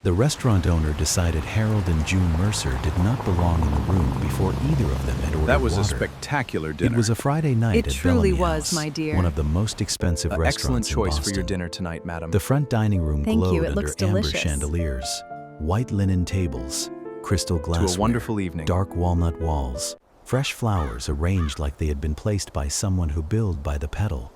The restaurant owner decided Harold and June Mercer did not belong in the room before either of them had ordered That was water. a spectacular dinner. It was a Friday night It at truly Bellamy was, House, my dear. one of the most expensive restaurants Excellent choice in Boston. for your dinner tonight, madam. The front dining room Thank you, glowed it under looks amber delicious. chandeliers, white linen tables, crystal glassware, wonderful evening. dark walnut walls, fresh flowers arranged like they had been placed by someone who built by the petal.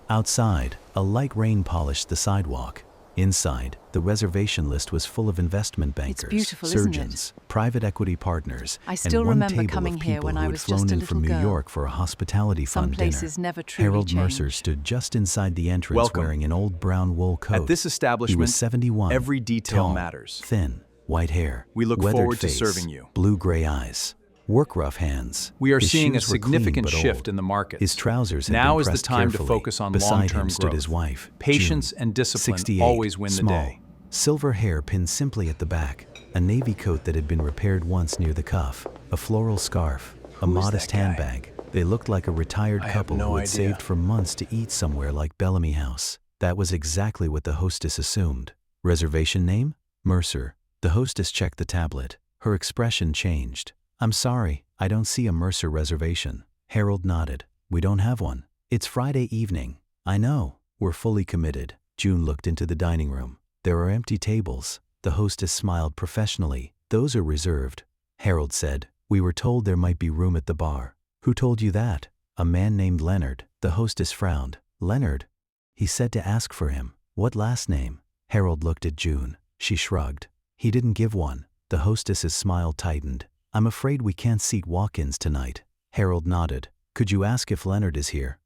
Outside, a light rain polished the sidewalk. Inside, the reservation list was full of investment bankers, beautiful, isn't it? surgeons, private equity partners, I still and one remember table coming of here people when who I had was flown just a in from little New girl. York for a hospitality Some fund dinner. places never truly Harold change. Mercer stood just inside the entrance Welcome. wearing an old brown wool coat. At this He establishment, was 71, every detail tall, matters. thin, white hair, We look weathered forward to face, serving you. blue-gray eyes, work-rough hands. We are His seeing a shoes were clean significant but shift old. in the markets. His trousers had Now been is the pressed time to carefully. focus on Beside long-term him stood growth. his wife, Patience June, and discipline 68, always win the small, day. silver hair pinned simply at the back, a navy coat that had been repaired once near the cuff, a floral scarf, a Who is modest that guy? handbag. They looked like a retired I have couple no who had idea. saved for months to eat somewhere like Bellamy House. That was exactly what the hostess assumed. Reservation name? Mercer. The hostess checked the tablet. Her expression changed. "I'm sorry, I don't see a Mercer reservation." Harold nodded. "We don't have one. It's Friday evening." "I know. We're fully committed." June looked into the dining room. "There are empty tables." The hostess smiled professionally. "Those are reserved." Harold said, "We were told there might be room at the bar." "Who told you that?" "A man named Leonard." The hostess frowned. "Leonard?" "He said to ask for him." "What last name?" Harold looked at June. She shrugged. "He didn't give one." The hostess's smile tightened. "I'm afraid we can't seat walk-ins tonight." Harold nodded. "Could you ask if Leonard is here?"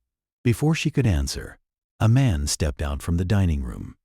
Before she could answer, a man stepped out from the dining room.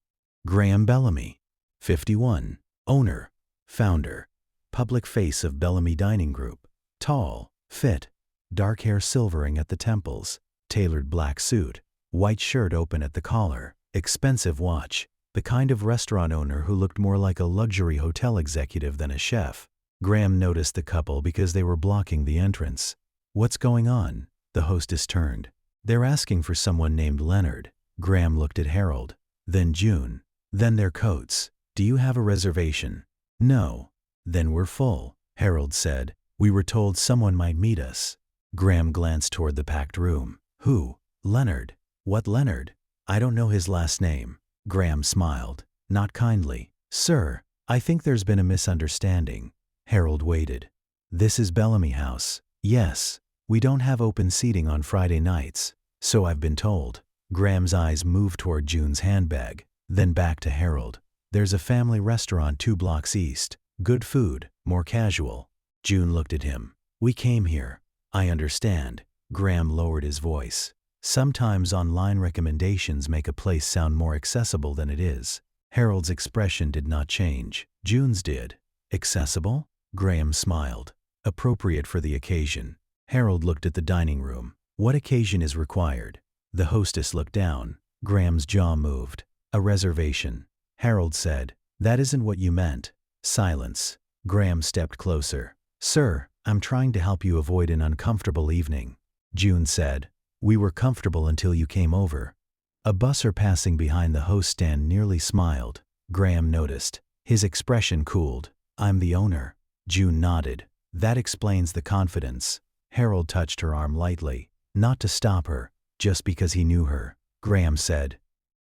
Graham Bellamy, 51, owner, founder, public face of Bellamy Dining Group. Tall, fit, dark hair silvering at the temples, tailored black suit, white shirt open at the collar, expensive watch, the kind of restaurant owner who looked more like a luxury hotel executive than a chef. Graham noticed the couple because they were blocking the entrance. "What's going on?" The hostess turned. "They're asking for someone named Leonard." Graham looked at Harold, then June, then their coats. "Do you have a reservation?" "No." "Then we're full," Harold said. "We were told someone might meet us." Graham glanced toward the packed room. "Who?" "Leonard." "What Leonard?" "I don't know his last name." Graham smiled, not kindly. "Sir, I think there's been a misunderstanding." Harold waited. "This is Bellamy House." "Yes. We don't have open seating on Friday nights, so I've been told." Graham's eyes moved toward June's handbag, then back to Harold. "There's a family restaurant 2 blocks east. Good food, more casual." June looked at him. "We came here." "I understand." Graham lowered his voice. "Sometimes online recommendations make a place sound more accessible than it is." Harold's expression did not change. June's did. "Accessible?" Graham smiled. "Appropriate for the occasion." Harold looked at the dining room. "What occasion is required?" The hostess looked down. Graham's jaw moved. "A reservation." Harold said, "That isn't what you meant." Silence. Graham stepped closer. "Sir, I'm trying to help you avoid an uncomfortable evening." June said, "We were comfortable until you came over." A busser passing behind the host stand nearly smiled. Graham noticed. His expression cooled. "I'm the owner." June nodded. "That explains the confidence." Harold touched her arm lightly, not to stop her, just because he knew her. Graham said,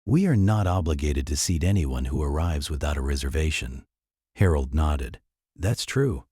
"We are not obligated to seat anyone who arrives without a reservation." Harold nodded. "That's true.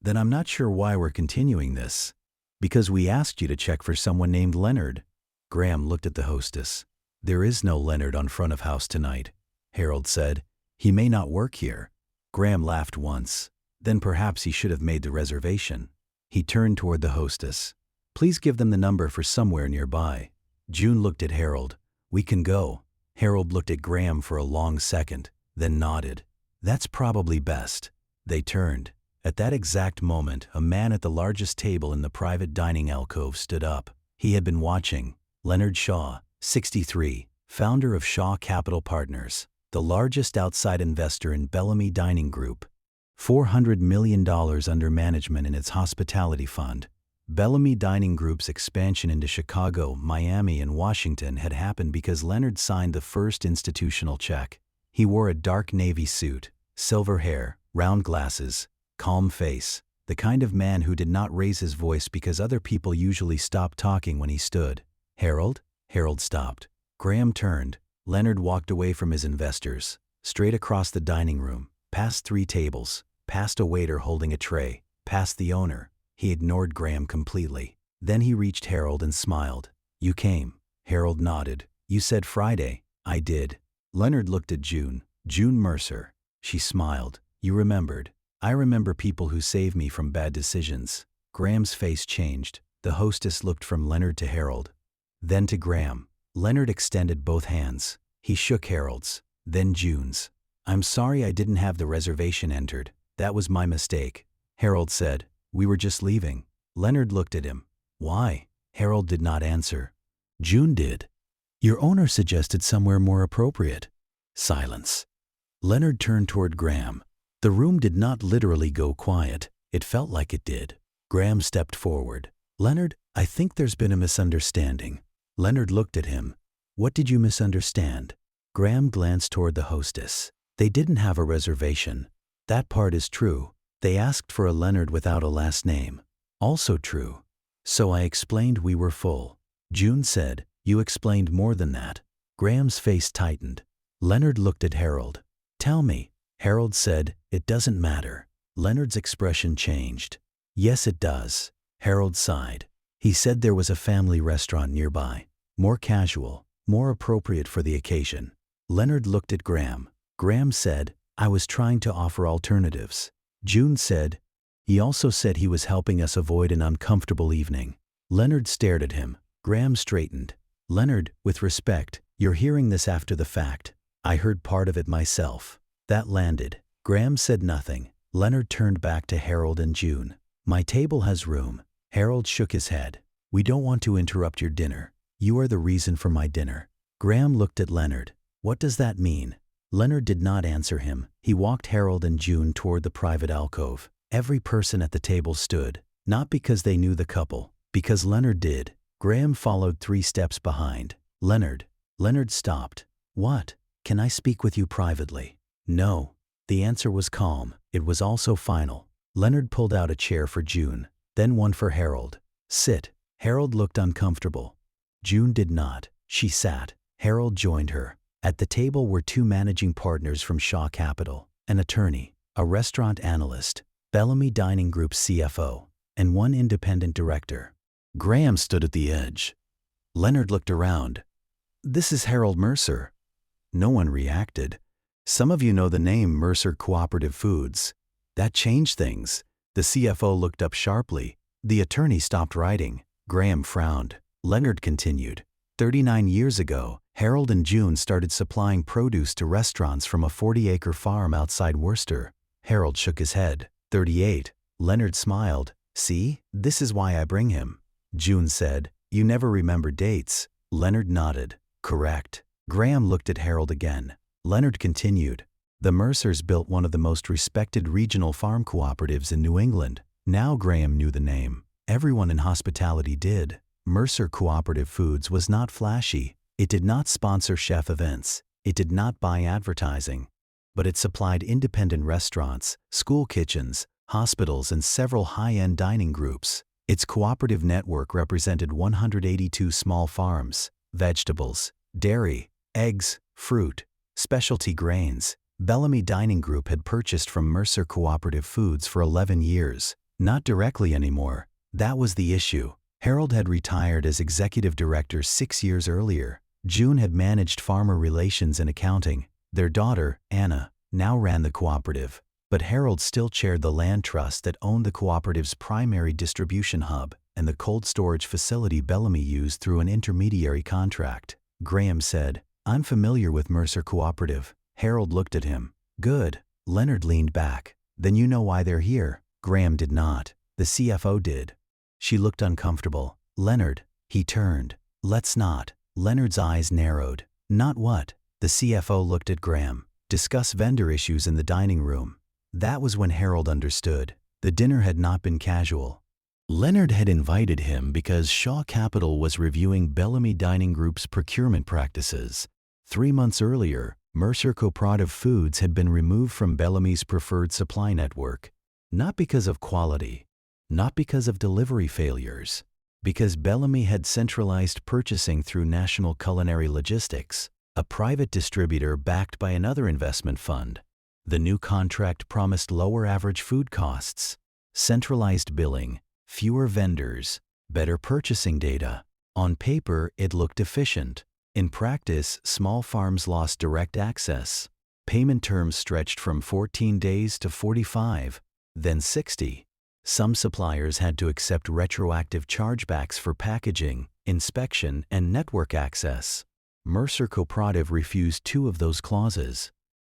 Then I'm not sure why we're continuing this." "Because we asked you to check for someone named Leonard." Graham looked at the hostess. "There is no Leonard on front of house tonight," Harold said. "He may not work here." Graham laughed once. "Then perhaps he should have made the reservation." He turned toward the hostess. "Please give them the number for somewhere nearby." June looked at Harold. "We can go." Harold looked at Graham for a long second, then nodded. "That's probably best." They turned. At that exact moment, a man at the largest table in the private dining alcove stood up. He had been watching. Leonard Shaw, 63, founder of Shaw Capital Partners, the largest outside investor in Bellamy Dining Group. $400 million under management in its hospitality fund. Bellamy Dining Group's expansion into Chicago, Miami, and Washington had happened because Leonard signed the first institutional check. He wore a dark navy suit, Silver hair, round glasses, calm face. The kind of man who did not raise his voice because other people usually stopped talking when he stood. Harold? Harold stopped. Graham turned. Leonard walked away from his investors, straight across the dining room, past 3 tables, past a waiter holding a tray, past the owner. He ignored Graham completely. Then he reached Harold and smiled. "You came." Harold nodded. "You said Friday." "I did." Leonard looked at June Mercer. She smiled. "You remembered." "I remember people who save me from bad decisions." Graham's face changed. The hostess looked from Leonard to Harold, then to Graham. Leonard extended both hands. He shook Harold's, then June's. "I'm sorry I didn't have the reservation entered. That was my mistake." Harold said, "We were just leaving." Leonard looked at him. "Why?" Harold did not answer. June did. "Your owner suggested somewhere more appropriate." Silence. Leonard turned toward Graham. The room did not literally go quiet. It felt like it did. Graham stepped forward. "Leonard, I think there's been a misunderstanding." Leonard looked at him. "What did you misunderstand?" Graham glanced toward the hostess. "They didn't have a reservation." "That part is true. They asked for a Leonard without a last name." "Also true." "So I explained we were full." June said, "You explained more than that." Graham's face tightened. Leonard looked at Harold. "Tell me." Harold said, "It doesn't matter." Leonard's expression changed. "Yes, it does." Harold sighed. He said there was a family restaurant nearby, more casual, more appropriate for the occasion. Leonard looked at Graham. Graham said, "I was trying to offer alternatives." June said, "He also said he was helping us avoid an uncomfortable evening." Leonard stared at him. Graham straightened. "Leonard, with respect, you're hearing this after the fact. I heard part of it myself." That landed. Graham said nothing. Leonard turned back to Harold and June. "My table has room." Harold shook his head. "We don't want to interrupt your dinner. You are the reason for my dinner." Graham looked at Leonard. "What does that mean?" Leonard did not answer him. He walked Harold and June toward the private alcove. Every person at the table stood, not because they knew the couple, because Leonard did. Graham followed 3 steps behind. "Leonard." Leonard stopped. "What? Can I speak with you privately?" "No." The answer was calm. It was also final. Leonard pulled out a chair for June, then one for Harold. "Sit." Harold looked uncomfortable. June did not. She sat. Harold joined her. At the table were 2 managing partners from Shaw Capital, an attorney, a restaurant analyst, Bellamy Dining Group CFO, and 1 independent director. Graham stood at the edge. Leonard looked around. "This is Harold Mercer." No one reacted. "Some of you know the name Mercer Cooperative Foods." That changed things. The CFO looked up sharply. The attorney stopped writing. Graham frowned. Leonard continued. 39 years ago, Harold and June started supplying produce to restaurants from a 40-acre farm outside Worcester. Harold shook his head. 38. Leonard smiled. "See, this is why I bring him." June said, "You never remember dates." Leonard nodded. "Correct." Graham looked at Harold again. Leonard continued. "The Mercers built one of the most respected regional farm cooperatives in New England." Now Graham knew the name. Everyone in hospitality did. Mercer Cooperative Foods was not flashy. It did not sponsor chef events. It did not buy advertising. But it supplied independent restaurants, school kitchens, hospitals, and several high-end dining groups. Its cooperative network represented 182 small farms, vegetables, dairy, eggs, fruit, specialty grains. Bellamy Dining Group had purchased from Mercer Cooperative Foods for 11 years. Not directly anymore. That was the issue. Harold had retired as executive director 6 years earlier. June had managed farmer relations and accounting. Their daughter, Anna, now ran the cooperative. But Harold still chaired the land trust that owned the cooperative's primary distribution hub and the cold storage facility Bellamy used through an intermediary contract. Graham said, "I'm familiar with Mercer Cooperative." Harold looked at him. "Good." Leonard leaned back. "Then you know why they're here." Graham did not. The CFO did. She looked uncomfortable. "Leonard." He turned. "Let's not." Leonard's eyes narrowed. "Not what?" The CFO looked at Graham. "Discuss vendor issues in the dining room." That was when Harold understood. The dinner had not been casual. Leonard had invited him because Shaw Capital was reviewing Bellamy Dining Group's procurement practices. 3 months earlier, Mercer Cooperative Foods had been removed from Bellamy's preferred supply network, not because of quality, not because of delivery failures, because Bellamy had centralized purchasing through National Culinary Logistics, a private distributor backed by another investment fund. The new contract promised lower average food costs, centralized billing, fewer vendors, better purchasing data. On paper, it looked efficient. In practice, small farms lost direct access. Payment terms stretched from 14 days to 45, then 60. Some suppliers had to accept retroactive chargebacks for packaging, inspection, and network access. Mercer Cooperative refused 2 of those clauses.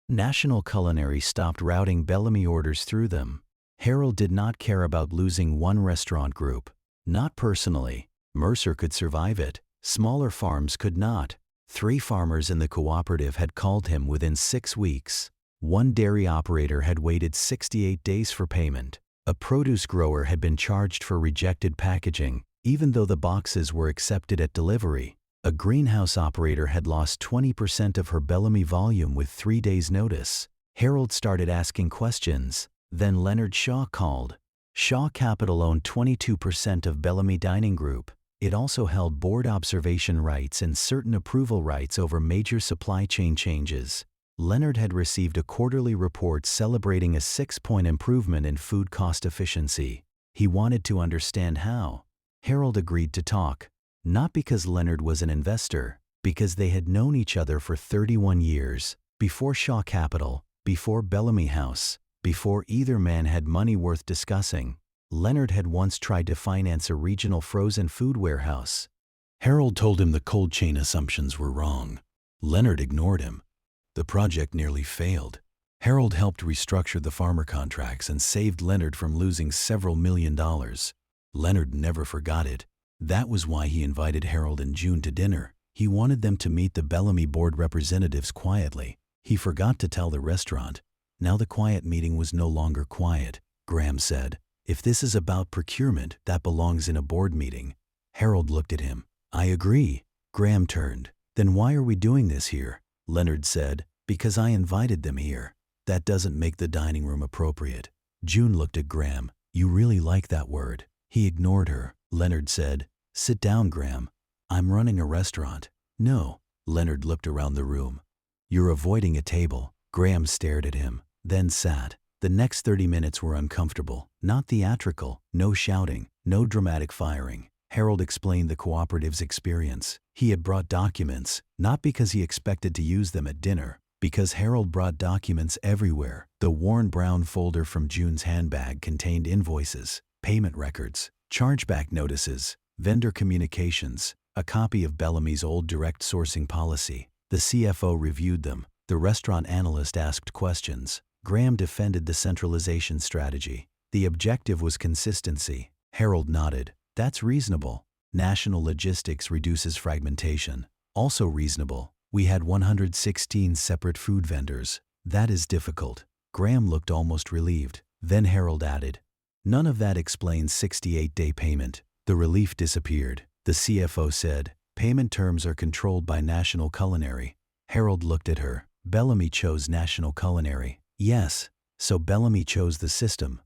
National Culinary stopped routing Bellamy orders through them. Harold did not care about losing one restaurant group. Not personally. Mercer could survive it. Smaller farms could not. 3 farmers in the cooperative had called him within 6 weeks. One dairy operator had waited 68 days for payment. A produce grower had been charged for rejected packaging, even though the boxes were accepted at delivery. A greenhouse operator had lost 20% of her Bellamy volume with 3 days' notice. Harold started asking questions. Then Leonard Shaw called. Shaw Capital owned 22% of Bellamy Dining Group. It also held board observation rights and certain approval rights over major supply chain changes. Leonard had received a quarterly report celebrating a 6-point improvement in food cost efficiency. He wanted to understand how. Harold agreed to talk, not because Leonard was an investor, because they had known each other for 31 years, before Shaw Capital, before Bellamy House, before either man had money worth discussing. Leonard had once tried to finance a regional frozen food warehouse. Harold told him the cold chain assumptions were wrong. Leonard ignored him. The project nearly failed. Harold helped restructure the farmer contracts and saved Leonard from losing several $1,000,000. Leonard never forgot it. That was why he invited Harold and June to dinner. He wanted them to meet the Bellamy board representatives quietly. He forgot to tell the restaurant. Now the quiet meeting was no longer quiet. Graham said, "If this is about procurement, that belongs in a board meeting." Harold looked at him. "I agree." Graham turned. "Then why are we doing this here?" Leonard said, "Because I invited them here. That doesn't make the dining room appropriate." June looked at Graham. "You really like that word." He ignored her. Leonard said, "Sit down, Graham. I'm running a restaurant." "No." Leonard looked around the room. "You're avoiding a table." Graham stared at him, then sat. The next 30 minutes were uncomfortable, not theatrical, no shouting, no dramatic firing. Harold explained the cooperative's experience. He had brought documents, not because he expected to use them at dinner, because Harold brought documents everywhere. The worn brown folder from June's handbag contained invoices, payment records, chargeback notices, vendor communications, a copy of Bellamy's old direct sourcing policy. The CFO reviewed them. The restaurant analyst asked questions. Graham defended the centralization strategy. The objective was consistency. Harold nodded. "That's reasonable. National logistics reduces fragmentation." "Also reasonable. We had 116 separate food vendors. That is difficult." Graham looked almost relieved. Then Harold added, "None of that explains 68-day payment." The relief disappeared. The CFO said, "Payment terms are controlled by National Culinary." Harold looked at her. "Bellamy chose National Culinary." "Yes, so Bellamy chose the system."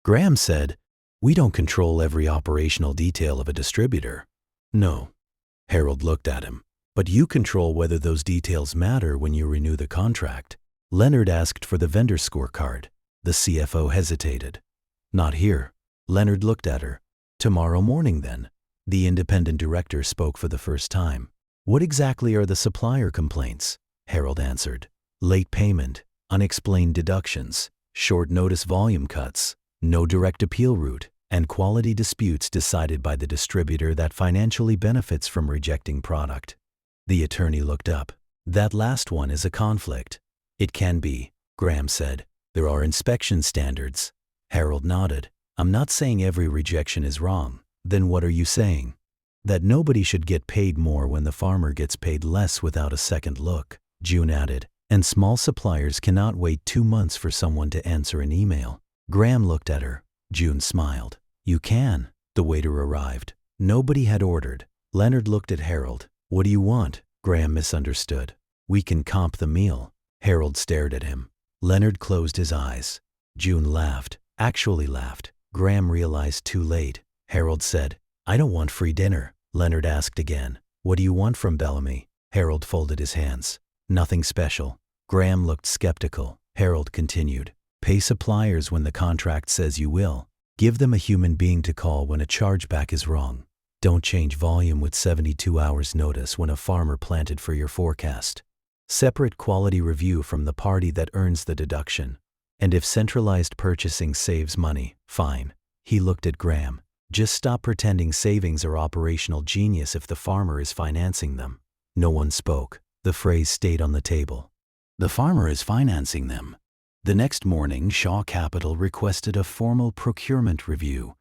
Graham said, "We don't control every operational detail of a distributor." "No." Harold looked at him. "But you control whether those details matter when you renew the contract." Leonard asked for the vendor scorecard. The CFO hesitated. "Not here." Leonard looked at her. "Tomorrow morning, then." The independent director spoke for the first time. "What exactly are the supplier complaints?" Harold answered. "Late payment, unexplained deductions, short notice volume cuts, no direct appeal route, and quality disputes decided by the distributor that financially benefits from rejecting product." The attorney looked up. "That last one is a conflict." "It can be," Graham said. "There are inspection standards." Harold nodded. "I'm not saying every rejection is wrong." "Then what are you saying?" "That nobody should get paid more when the farmer gets paid less without a second look," June added. "And small suppliers cannot wait 2 months for someone to answer an email." Graham looked at her. June smiled. "You can." The waiter arrived. Nobody had ordered. Leonard looked at Harold. "What do you want?" Graham misunderstood. "We can comp the meal." Harold stared at him. Leonard closed his eyes. June laughed, actually laughed. Graham realized too late. Harold said, "I don't want free dinner." Leonard asked again, "What do you want from Bellamy?" Harold folded his hands. "Nothing special." Graham looked skeptical. Harold continued, "Pay suppliers when the contract says you will. Give them a human being to call when a chargeback is wrong. Don't change volume with 72 hours notice when a farmer planted for your forecast. Separate quality review from the party that earns the deduction. And if centralized purchasing saves money, fine." He looked at Graham. "Just stop pretending savings are operational genius if the farmer is financing them." No one spoke. The phrase stayed on the table. "The farmer is financing them." The next morning, Shaw Capital requested a formal procurement review.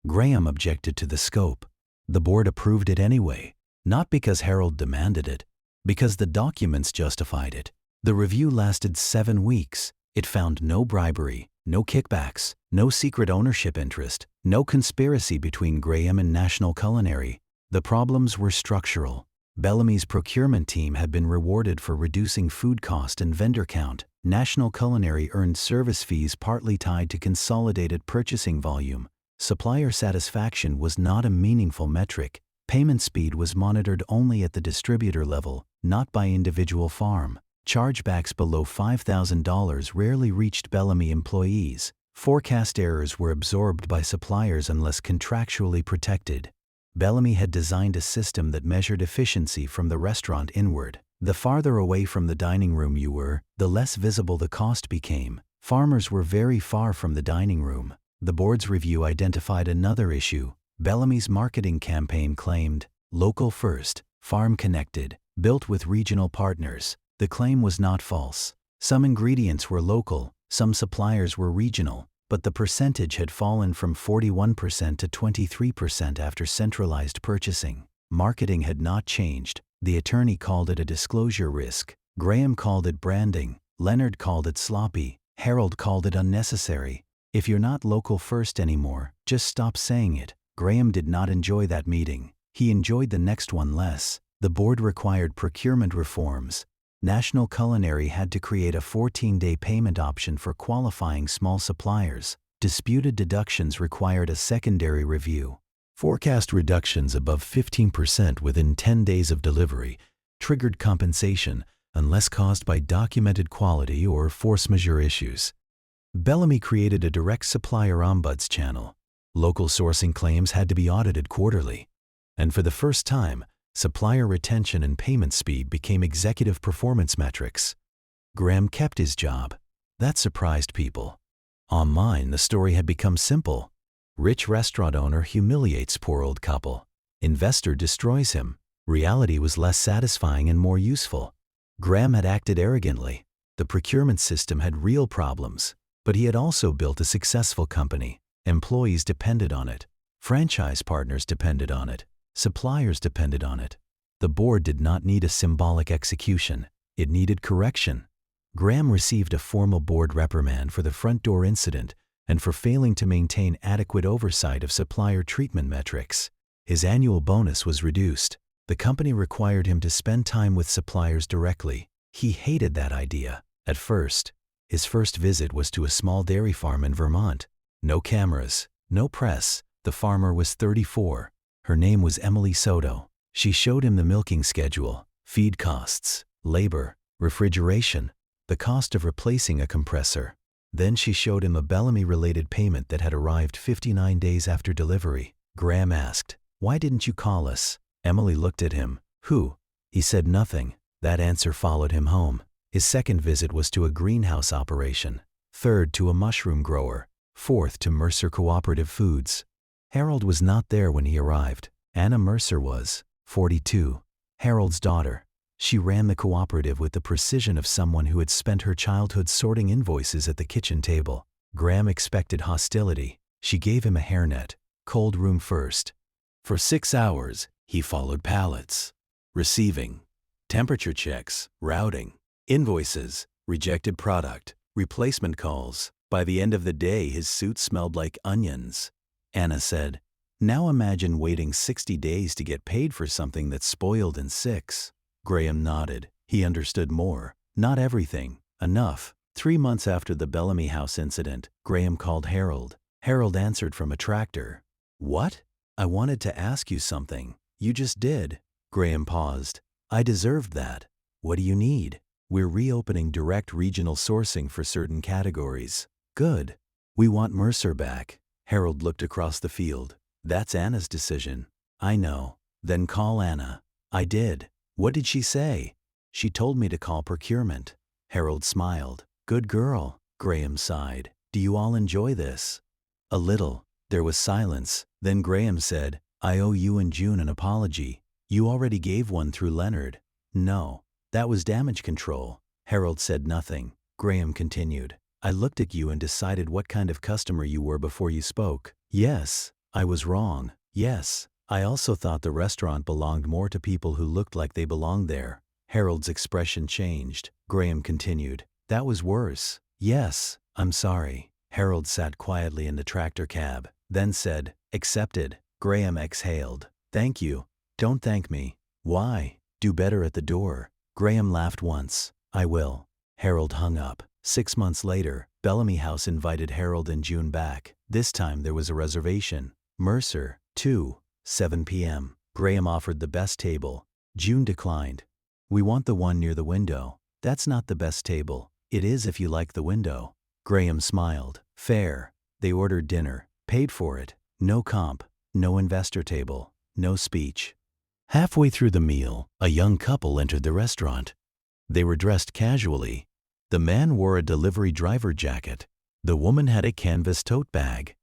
Graham objected to the scope. The board approved it anyway, not because Harold demanded it, because the documents justified it. The review lasted 7 weeks. It found no bribery, no kickbacks, no secret ownership interest, no conspiracy between Graham and National Culinary. The problems were structural. Bellamy's procurement team had been rewarded for reducing food cost and vendor count. National Culinary earned service fees partly tied to consolidated purchasing volume. Supplier satisfaction was not a meaningful metric. Payment speed was monitored only at the distributor level, not by individual farm. Chargebacks below $5,000 rarely reached Bellamy employees. Forecast errors were absorbed by suppliers unless contractually protected. Bellamy had designed a system that measured efficiency from the restaurant inward. The farther away from the dining room you were, the less visible the cost became. Farmers were very far from the dining room. The board's review identified another issue. Bellamy's marketing campaign claimed, "Local first, farm connected, built with regional partners." The claim was not false. Some ingredients were local, some suppliers were regional, but the percentage had fallen from 41% to 23% after centralized purchasing. Marketing had not changed. The attorney called it a disclosure risk. Graham called it branding. Leonard called it sloppy. Harold called it unnecessary. If you're not local first anymore, just stop saying it. Graham did not enjoy that meeting. He enjoyed the next one less. The board required procurement reforms. National Culinary had to create a 14-day payment option for qualifying small suppliers. Disputed deductions required a secondary review. Forecast reductions above 15% within 10 days of delivery triggered compensation unless caused by documented quality or force majeure issues. Bellamy created a direct supplier ombuds channel. Local sourcing claims had to be audited quarterly. And for the first time, supplier retention and payment speed became executive performance metrics. Graham kept his job. That surprised people. Online, the story had become simple. Rich restaurant owner humiliates poor old couple. Investor destroys him. Reality was less satisfying and more useful. Graham had acted arrogantly. The procurement system had real problems, but he had also built a successful company. Employees depended on it. Franchise partners depended on it. Suppliers depended on it. The board did not need a symbolic execution. It needed correction. Graham received a formal board reprimand for the front door incident and for failing to maintain adequate oversight of supplier treatment metrics. His annual bonus was reduced. The company required him to spend time with suppliers directly. He hated that idea. At first, his first visit was to a small dairy farm in Vermont. No cameras, no press. The farmer was 34. Her name was Emily Soto. She showed him the milking schedule, feed costs, labor, refrigeration, the cost of replacing a compressor. Then she showed him a Bellamy-related payment that had arrived 59 days after delivery. Graham asked, "Why didn't you call us?" Emily looked at him. "Who?" He said nothing. That answer followed him home. His second visit was to a greenhouse operation. Third to a mushroom grower. Fourth to Mercer Cooperative Foods. Harold was not there when he arrived. Anna Mercer was, 42, Harold's daughter. She ran the cooperative with the precision of someone who had spent her childhood sorting invoices at the kitchen table. Graham expected hostility. She gave him a hairnet. Cold room first. For 6 hours, he followed pallets. Receiving. Temperature checks. Routing. Invoices. Rejected product. Replacement calls. By the end of the day, his suit smelled like onions. Anna said, "Now imagine waiting 60 days to get paid for something that's spoiled in 6. Graham nodded. He understood more. Not everything. Enough. 3 months after the Bellamy House incident, Graham called Harold. Harold answered from a tractor. What? I wanted to ask you something. You just did. Graham paused. I deserved that. What do you need? We're reopening direct regional sourcing for certain categories. Good. We want Mercer back. Harold looked across the field. That's Anna's decision. I know. Then call Anna. I did. What did she say? She told me to call procurement. Harold smiled. Good girl. Graham sighed. Do you all enjoy this? A little. There was silence. Then Graham said, I owe you and June an apology. You already gave one through Leonard. No. That was damage control. Harold said nothing. Graham continued. I looked at you and decided what kind of customer you were before you spoke. Yes, I was wrong. Yes, I also thought the restaurant belonged more to people who looked like they belonged there. Harold's expression changed. Graham continued. That was worse. Yes, I'm sorry. Harold sat quietly in the tractor cab, then said, accepted. Graham exhaled. Thank you. Don't thank me. Why? Do better at the door. Graham laughed once. I will. Harold hung up. 6 months later, Bellamy House invited Harold and June back. This time there was a reservation. Mercer, 7 p.m. Graham offered the best table. June declined. We want the one near the window. That's not the best table. It is if you like the window. Graham smiled. Fair. They ordered dinner. Paid for it. No comp. No investor table. No speech. Halfway through the meal, a young couple entered the restaurant. They were dressed casually. The man wore a delivery driver jacket. The woman had a canvas tote bag.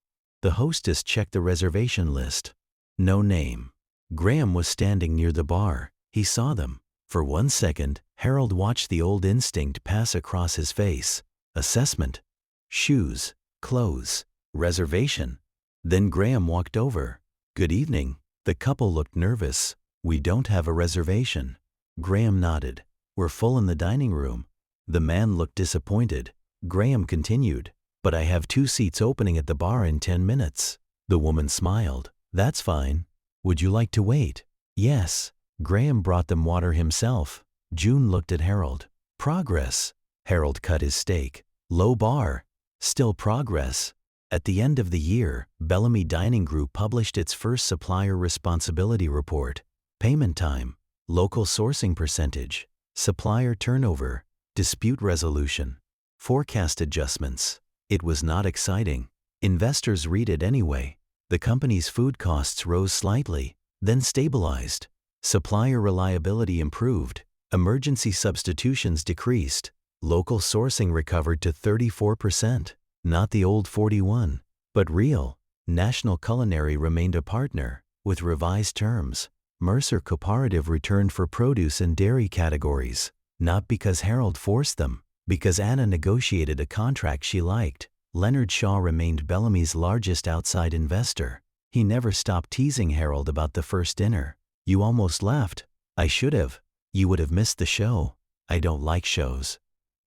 The hostess checked the reservation list. No name. Graham was standing near the bar. He saw them. For 1 second, Harold watched the old instinct pass across his face. Assessment. Shoes. Clothes. Reservation. Then Graham walked over. Good evening. The couple looked nervous. We don't have a reservation. Graham nodded. We're full in the dining room. The man looked disappointed. Graham continued. But I have 2 seats opening at the bar in 10 minutes. The woman smiled. That's fine. Would you like to wait? Yes. Graham brought them water himself. June looked at Harold. Progress. Harold cut his steak. Low bar. Still progress. At the end of the year, Bellamy Dining Group published its first supplier responsibility report. Payment time, local sourcing percentage, supplier turnover, dispute resolution, forecast adjustments. It was not exciting. Investors read it anyway. The company's food costs rose slightly, then stabilized. Supplier reliability improved. Emergency substitutions decreased. Local sourcing recovered to 34%. Not the old 41, but real. National Culinary remained a partner, with revised terms. Mercer Cooperative returned for produce and dairy categories, not because Harold forced them, because Anna negotiated a contract she liked. Leonard Shaw remained Bellamy's largest outside investor. He never stopped teasing Harold about the first dinner. You almost left. I should have. You would have missed the show. I don't like shows.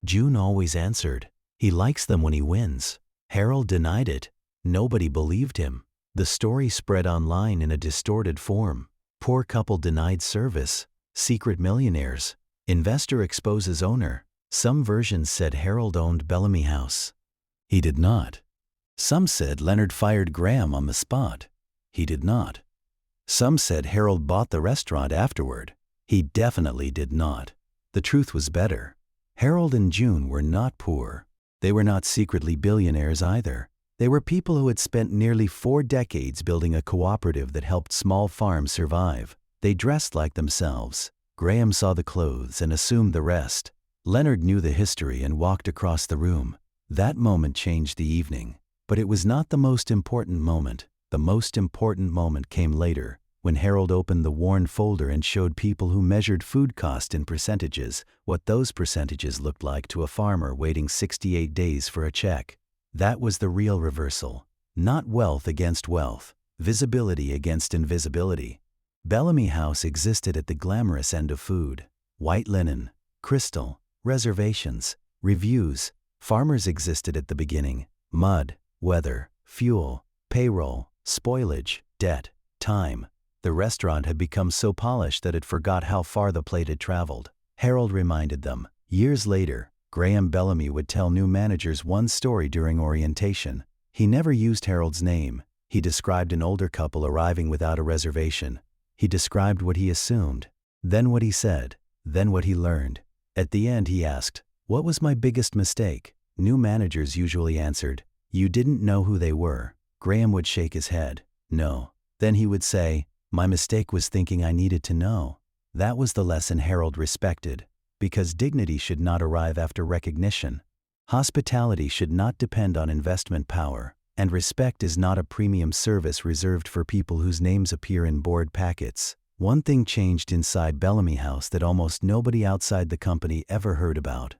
June always answered. He likes them when he wins. Harold denied it. Nobody believed him. The story spread online in a distorted form. Poor couple denied service. Secret millionaires. Investor exposes owner. Some versions said Harold owned Bellamy House. He did not. Some said Leonard fired Graham on the spot. He did not. Some said Harold bought the restaurant afterward. He definitely did not. The truth was better. Harold and June were not poor. They were not secretly billionaires either. They were people who had spent nearly 4 decades building a cooperative that helped small farms survive. They dressed like themselves. Graham saw the clothes and assumed the rest. Leonard knew the history and walked across the room. That moment changed the evening. But it was not the most important moment. The most important moment came later, when Harold opened the worn folder and showed people who measured food cost in percentages what those percentages looked like to a farmer waiting 68 days for a check. That was the real reversal. Not wealth against wealth, visibility against invisibility. Bellamy House existed at the glamorous end of food. White linen, crystal, reservations, reviews. Farmers existed at the beginning. Mud, weather, fuel, payroll, spoilage, debt, time. The restaurant had become so polished that it forgot how far the plate had traveled. Harold reminded them. Years later, Graham Bellamy would tell new managers one story during orientation. He never used Harold's name. He described an older couple arriving without a reservation. He described what he assumed, then what he said, then what he learned. At the end he asked, "What was my biggest mistake?" New managers usually answered, "You didn't know who they were." Graham would shake his head, "No." Then he would say, "My mistake was thinking I needed to know." That was the lesson Harold respected, because dignity should not arrive after recognition. Hospitality should not depend on investment power, and respect is not a premium service reserved for people whose names appear in board packets. One thing changed inside Bellamy House that almost nobody outside the company ever heard about.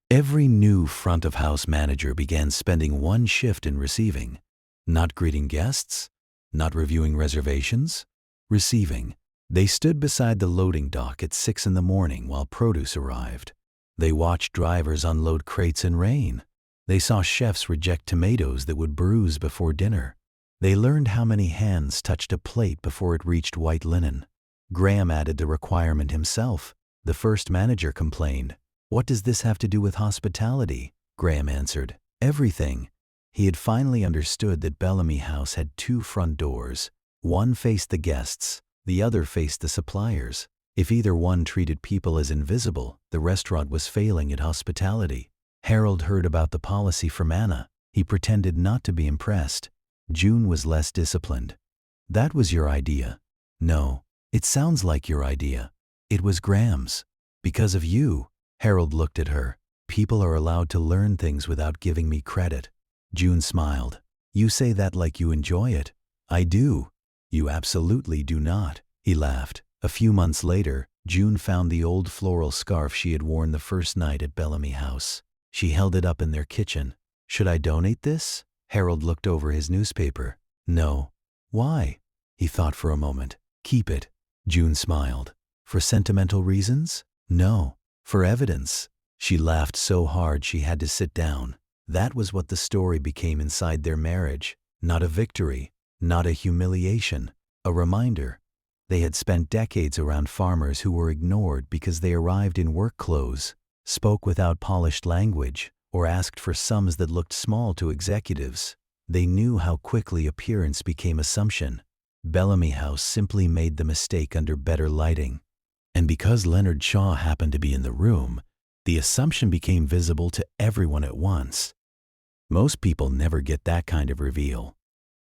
Every new front-of-house manager began spending one shift in receiving. Not greeting guests, not reviewing reservations, receiving. They stood beside the loading dock at 6 in the morning while produce arrived. They watched drivers unload crates in rain. They saw chefs reject tomatoes that would bruise before dinner. They learned how many hands touched a plate before it reached white linen. Graham added the requirement himself. The first manager complained, "What does this have to do with hospitality?" Graham answered, "Everything." He had finally understood that Bellamy House had two front doors. One faced the guests, the other faced the suppliers. If either one treated people as invisible, the restaurant was failing at hospitality. Harold heard about the policy from Anna. He pretended not to be impressed. June was less disciplined. "That was your idea." "No, it sounds like your idea." "It was Graham's. Because of you." Harold looked at her. "People are allowed to learn things without giving me credit." June smiled. "You say that like you enjoy it." "I do." "You absolutely do not." He laughed. A few months later, June found the old floral scarf she had worn the first night at Bellamy House. She held it up in their kitchen. "Should I donate this?" Harold looked over his newspaper. "No." "Why?" He thought for a moment. "Keep it." June smiled. "For sentimental reasons?" "No. For evidence." She laughed so hard she had to sit down. That was what the story became inside their marriage. Not a victory, not a humiliation, a reminder. They had spent decades around farmers who were ignored because they arrived in work clothes, spoke without polished language, or asked for sums that looked small to executives. They knew how quickly appearance became assumption. Bellamy House simply made the mistake under better lighting. And because Leonard Shaw happened to be in the room, the assumption became visible to everyone at once. Most people never get that kind of reveal.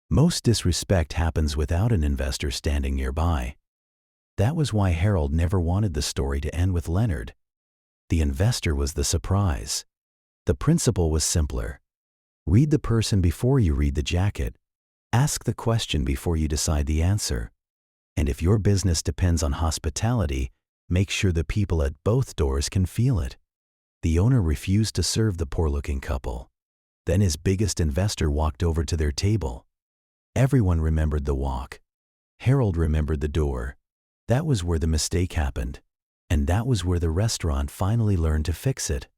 Most disrespect happens without an investor standing nearby. That was why Harold never wanted the story to end with Leonard. The investor was the surprise. The principle was simpler. Read the person before you read the jacket. Ask the question before you decide the answer. And if your business depends on hospitality, make sure the people at both doors can feel it. The owner refused to serve the poor-looking couple. Then his biggest investor walked over to their table. Everyone remembered the walk. Harold remembered the door. That was where the mistake happened. And that was where the restaurant finally learned to fix it.